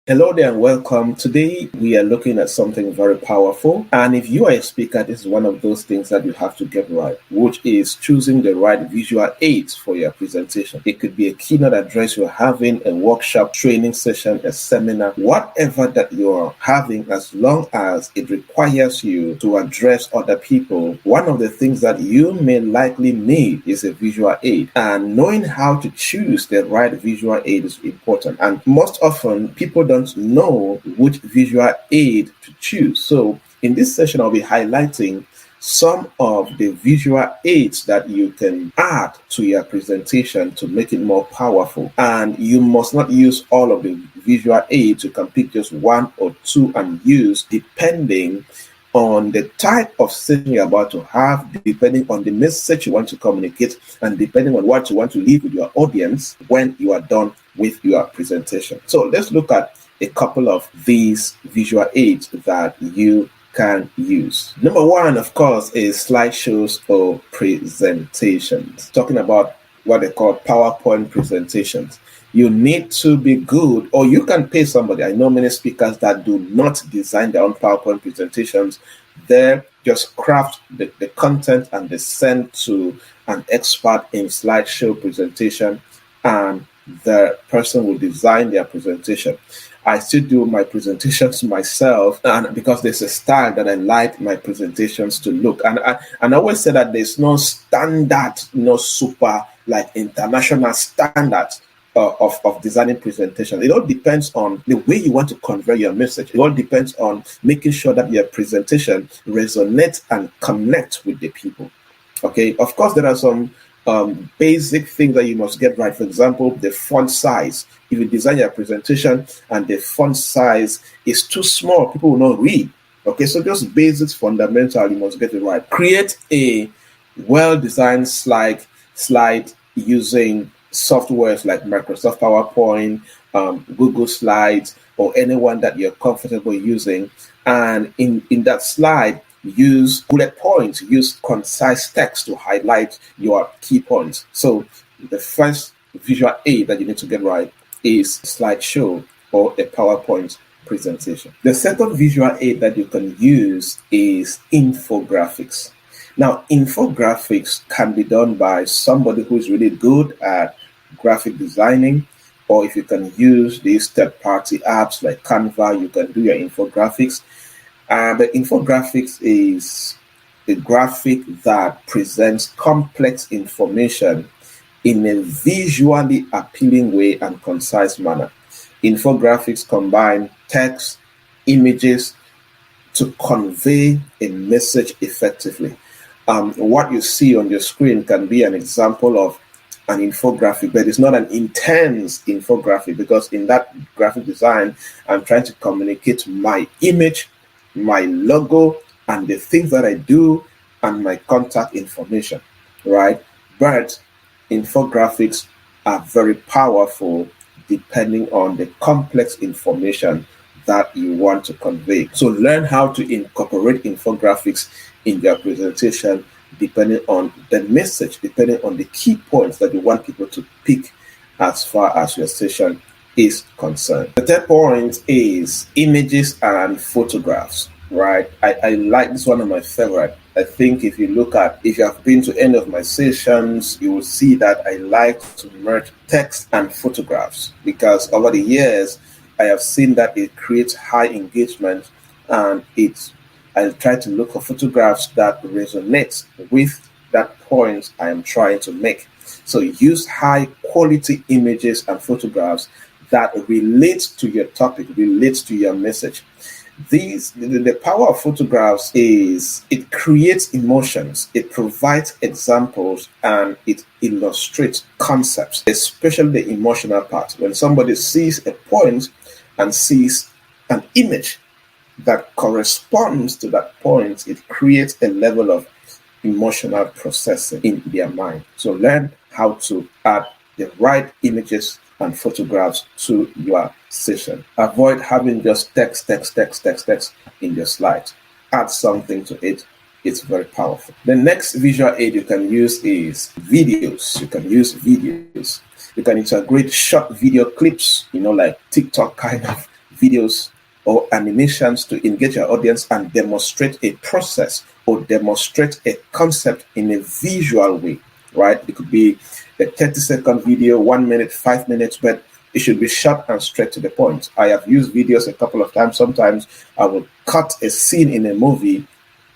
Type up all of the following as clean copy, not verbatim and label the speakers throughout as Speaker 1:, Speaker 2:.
Speaker 1: Hello there and welcome. Today we are looking at something very powerful. And if you are a speaker, this is one of those things that you have to get right, which is choosing the right visual aids for your presentation. It could be a keynote address you're having, a workshop, training session, a seminar, whatever that you're having, as long as it requires you to address other people. One of the things that you may likely need is a visual aid. And knowing how to choose the right visual aid is important. And most often, people don't know which visual aid to choose. So in this session, I'll be highlighting some of the visual aids that you can add to your presentation to make it more powerful. And you must not use all of the visual aids. You can pick just one or two and use depending on the type of session you're about to have, depending on the message you want to communicate, and depending on what you want to leave with your audience when you are done with your presentation. So let's look at a couple of these visual aids that you can use. Number one, of course, is slideshows or presentations. Talking about what they call PowerPoint presentations. You need to be good, or you can pay somebody. I know many speakers that do not design their own PowerPoint presentations. They just craft the content and they send to an expert in slideshow presentation, and the person will design their presentation. I still do my presentations myself, and because there's a style that I like my presentations to look. And I always say that there's no standard, no super like international standards of designing presentation. It all depends on the way you want to convey your message. It all depends on making sure that your presentation resonates and connects with the people. Okay, of course, there are some basic things that you must get right. For example, the font size. If you design your presentation and the font size is too small, people will not read. Okay, so just basics, fundamental, you must get it right. Create a well-designed slide using softwares like Microsoft PowerPoint, Google Slides, or anyone that you're comfortable using. And in that slide, use bullet points, use concise text to highlight your key points. So the first visual aid that you need to get right is slideshow or a PowerPoint presentation. The second visual aid that you can use is infographics. Now, infographics can be done by somebody who is really good at graphic designing, or if you can use these third-party apps like Canva, you can do your infographics. The infographics is a graphic that presents complex information in a visually appealing way and concise manner. Infographics combine text, images to convey a message effectively. What you see on your screen can be an example of an infographic, but it's not an intense infographic, because in that graphic design, I'm trying to communicate my image, my logo, and the things that I do, and my contact information, right? But infographics are very powerful depending on the complex information that you want to convey. So learn how to incorporate infographics in your presentation depending on the message, depending on the key points that you want people to pick as far as your session is concerned. The third point is images and photographs, right? I like this, one of my favorite. I think if you have been to any of my sessions, you will see that I like to merge text and photographs, because over the years, I have seen that it creates high engagement, and I try to look for photographs that resonate with that point I am trying to make. So use high quality images and photographs that relate to your topic, relates to your message. The power of photographs is it creates emotions, it provides examples, and it illustrates concepts, especially the emotional part. When somebody sees a point and sees an image that corresponds to that point, it creates a level of emotional processing in their mind. So learn how to add the right images and photographs to your session. Avoid having just text in your slides. Add something to it. It's very powerful. The next visual aid you can use is videos. You can use videos. You can integrate short video clips, like TikTok kind of videos or animations to engage your audience and demonstrate a process or demonstrate a concept in a visual way, right? It could be a 30-second video, 1 minute, 5 minutes, but it should be short and straight to the point. I have used videos a couple of times. Sometimes I will cut a scene in a movie,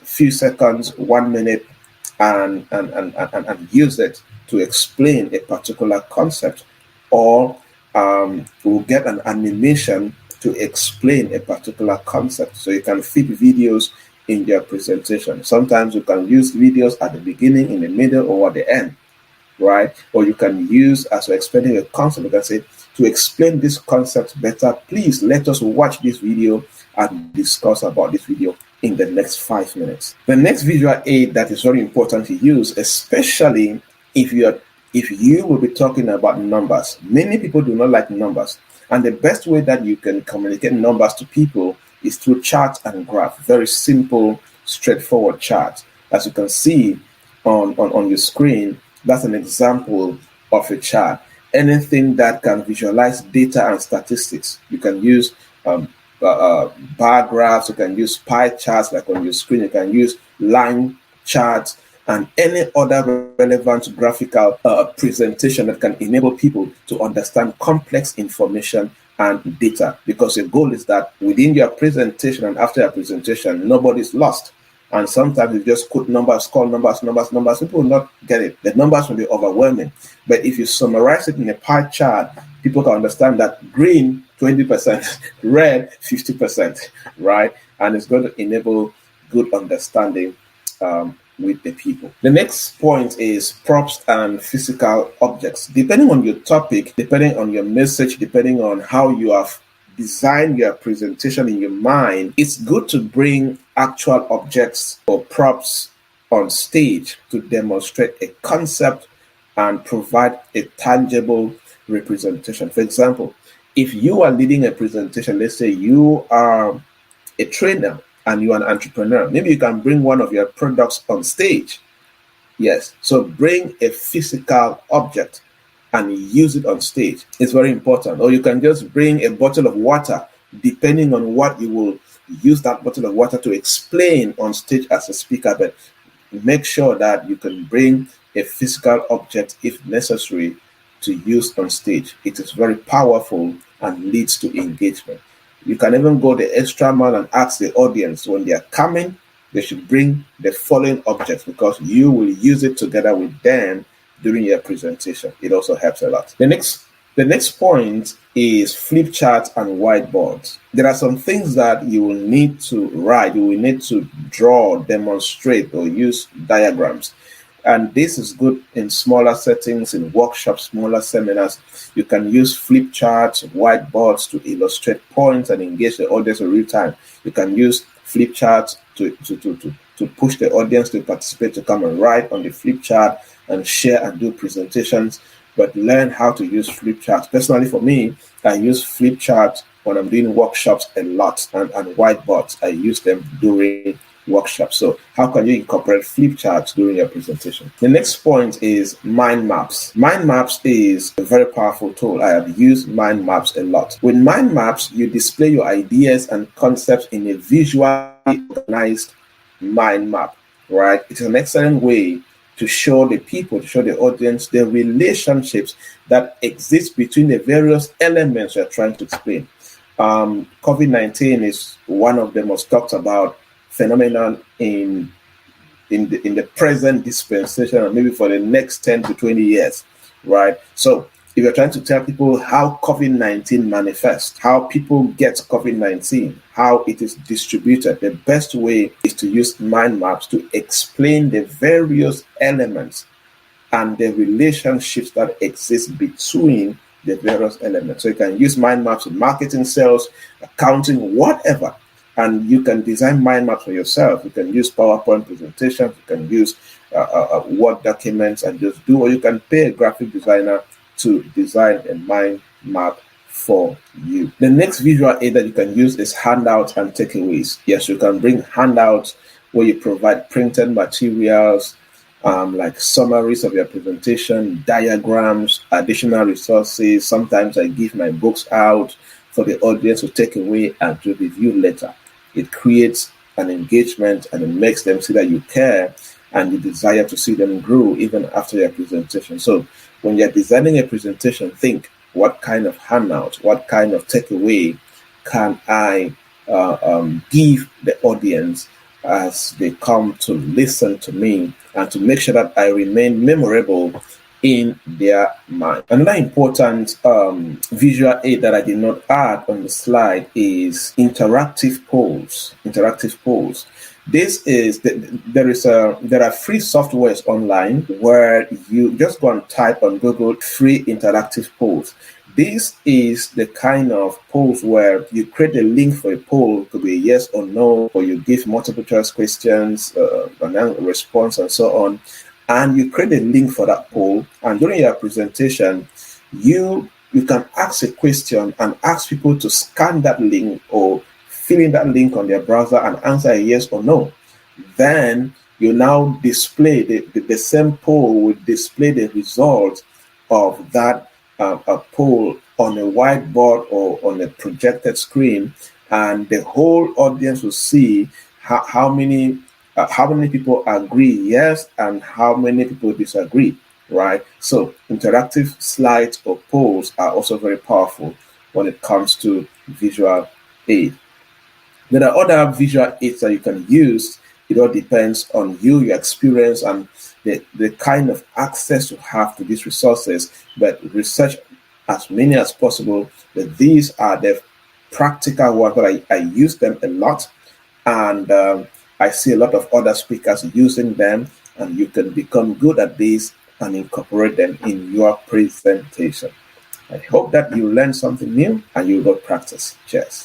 Speaker 1: few seconds, 1 minute, and use it to explain a particular concept, or we'll get an animation to explain a particular concept. So you can fit videos in your presentation. Sometimes you can use videos at the beginning, in the middle, or at the end, right? Or you can use, as we're explaining a concept, you can say, to explain this concept better, please let us watch this video and discuss about this video in the next 5 minutes. The next visual aid that is very important to use, especially if you will be talking about numbers. Many people do not like numbers, and the best way that you can communicate numbers to people is through charts and graph. Very simple, straightforward charts. As you can see on your screen, that's an example of a chart. Anything that can visualize data and statistics. You can use bar graphs, you can use pie charts like on your screen, you can use line charts, and any other relevant graphical presentation that can enable people to understand complex information and data. Because the goal is that within your presentation and after your presentation, nobody's lost. And sometimes you just quote numbers, call numbers, people will not get it. The numbers will be overwhelming. But if you summarize it in a pie chart, people can understand that green, 20%, red, 50%, right? And it's going to enable good understanding with the people. The next point is props and physical objects. Depending on your topic, depending on your message, depending on how you have designed your presentation in your mind, it's good to bring actual objects or props on stage to demonstrate a concept and provide a tangible representation. For example, if you are leading a presentation, let's say you are a trainer and you are an entrepreneur, maybe you can bring one of your products on stage. Yes, so bring a physical object and use it on stage. It's very important. Or you can just bring a bottle of water, depending on what you will use that bottle of water to explain on stage as a speaker, but make sure that you can bring a physical object if necessary to use on stage. It is very powerful and leads to engagement. You can even go the extra mile and ask the audience when they are coming, they should bring the following objects because you will use it together with them during your presentation. It also helps a lot. The next point is flip charts and whiteboards. There are some things that you will need to write, you will need to draw, demonstrate, or use diagrams. And this is good in smaller settings, in workshops, smaller seminars. You can use flip charts, whiteboards to illustrate points and engage the audience in real time. You can use flip charts to push the audience to participate, to come and write on the flip chart and share and do presentations, but learn how to use flip charts. Personally, for me, I use flip charts when I'm doing workshops a lot, and whiteboards, I use them during workshops. So how can you incorporate flip charts during your presentation? The next point is mind maps. Mind maps is a very powerful tool. I have used mind maps a lot. With mind maps, you display your ideas and concepts in a visually organized mind map, right? It's an excellent way to show the people, to show the audience the relationships that exist between the various elements you're trying to explain. COVID-19 is one of the most talked about phenomenon in the present dispensation, and maybe for the next 10 to 20 years, right? So if you're trying to tell people how COVID-19 manifests, how people get COVID-19, how it is distributed, the best way is to use mind maps to explain the various elements and the relationships that exist between the various elements. So you can use mind maps in marketing, sales, accounting, whatever. And you can design mind maps for yourself. You can use PowerPoint presentations, you can use Word documents and just do, or you can pay a graphic designer to design a mind map for you. The next visual aid that you can use is handouts and takeaways. Yes, you can bring handouts where you provide printed materials, like summaries of your presentation, diagrams, additional resources. Sometimes I give my books out for the audience to take away and to review later. It creates an engagement and it makes them see that you care and you desire to see them grow even after your presentation. So when you're designing a presentation, think, what kind of handout, what kind of takeaway can I give the audience as they come to listen to me, and to make sure that I remain memorable in their mind. Another important visual aid that I did not add on the slide is interactive polls. Interactive polls. This is there are free softwares online where you just go and type on Google free interactive polls. This is the kind of polls where you create a link for a poll, it could be a yes or no, or you give multiple choice questions, and then a response and so on. And you create a link for that poll. And during your presentation, you can ask a question and ask people to scan that link or fill in that link on their browser and answer a yes or no. Then you now display the same poll will display the result of that a poll on a whiteboard or on a projected screen, and the whole audience will see how many people agree yes and how many people disagree, right? So interactive slides or polls are also very powerful when it comes to visual aid. There are other visual aids that you can use. It all depends on you, your experience, and the kind of access you have to these resources. But research as many as possible. But these are the practical ones that I use them a lot. And I see a lot of other speakers using them. And you can become good at these and incorporate them in your presentation. I hope that you learned something new and you got practice. Cheers.